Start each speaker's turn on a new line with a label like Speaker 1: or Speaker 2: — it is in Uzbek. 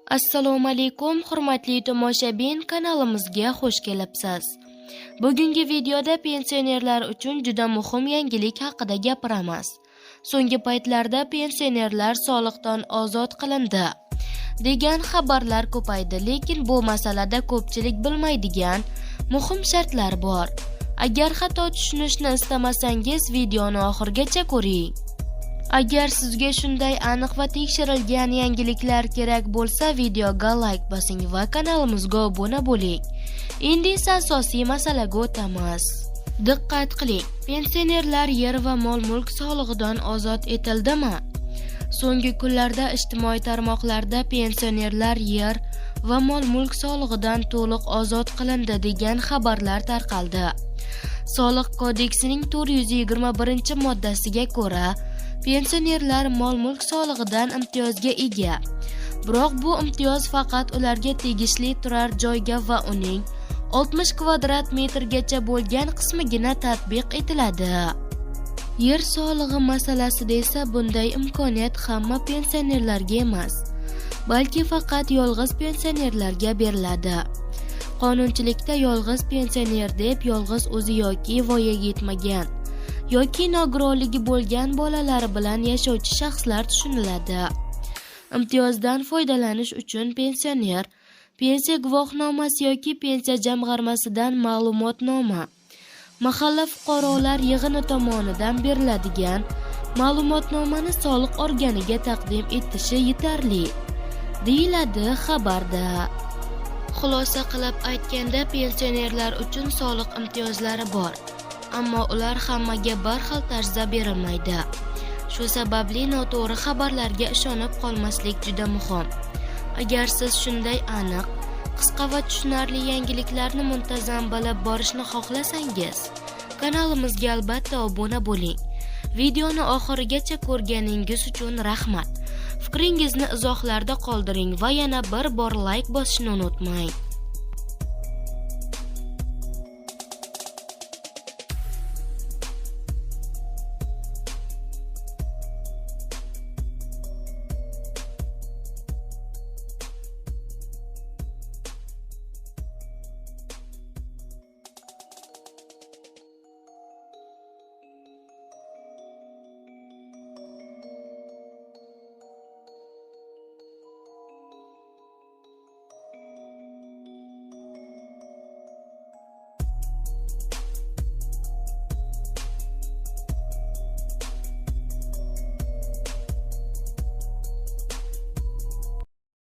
Speaker 1: Assalomu alaykum, hurmatli tomoshabin, kanalimizga xush kelibsiz. Bugungi videoda pensionerlar uchun juda muhim yangilik haqida gapiramiz. So'nggi paytlarda pensionerlar soliqdan ozod qilindi degan xabarlar ko'paydi, lekin bu masalada ko'pchilik bilmaydigan muhim shartlar bor. Agar xato tushunishni istamasangiz, videoni oxirigacha ko'ring. Agar sizga shunday aniq va tekshirilgan yangiliklar kerak bo'lsa, videoga like bosing va kanalimizga obuna bo'ling. Endi esa asosiy masalaga o'tamiz. Diqqat qiling, pensionerlar yer va mol-mulk solig'idan ozod etildimi? So'nggi kunlarda ijtimoiy tarmoqlarda pensionerlar yer va mol-mulk solig'idan to'liq ozod qilindi degan xabarlar tarqaldi. Soliq kodeksining 421-moddasiga ko'ra, pensionerlar mol-mulk solig'idan imtiyozga ega. Biroq bu imtiyoz faqat ularga tegishli turar joyga va uning 60 kvadrat metrgacha bo'lgan qismigina tatbiq etiladi. Yer solig'i masalasida esa bunday imkoniyat hamma pensionerlarga emas, balki faqat yolg'iz pensionerlarga beriladi. Qonunchilikda yolg'iz pensioner deb yolg'iz o'zi yoki voyaga yetmagan yoki nogironligi bo'lgan bolalari bilan yashovchi shaxslar tushuniladi. Imtiyozdan foydalanish uchun pensioner pensiya guvohnomasi yoki pensiya jamg'armasidan ma'lumotnoma, mahalla fuqarolar yig'ini tomonidan beriladigan ma'lumotnomani soliq organiga taqdim etishi yetarli, deyiladi xabarda. Xulosa qilib aytganda, pensionerlar uchun soliq imtiyozlari bor, ammo ular hammaga bir xil tarzda berilmaydi. Shu sababli noto'g'ri xabarlarga ishonib qolmaslik juda muhim. Agar siz shunday aniq, qisqa va tushunarli yangiliklarni muntazam bilib borishni xohlasangiz, kanalimizga albatta obuna bo'ling. Videoni oxirigacha ko'rganingiz uchun rahmat. Fikringizni izohlarda qoldiring va yana bir bor like bosishni unutmang.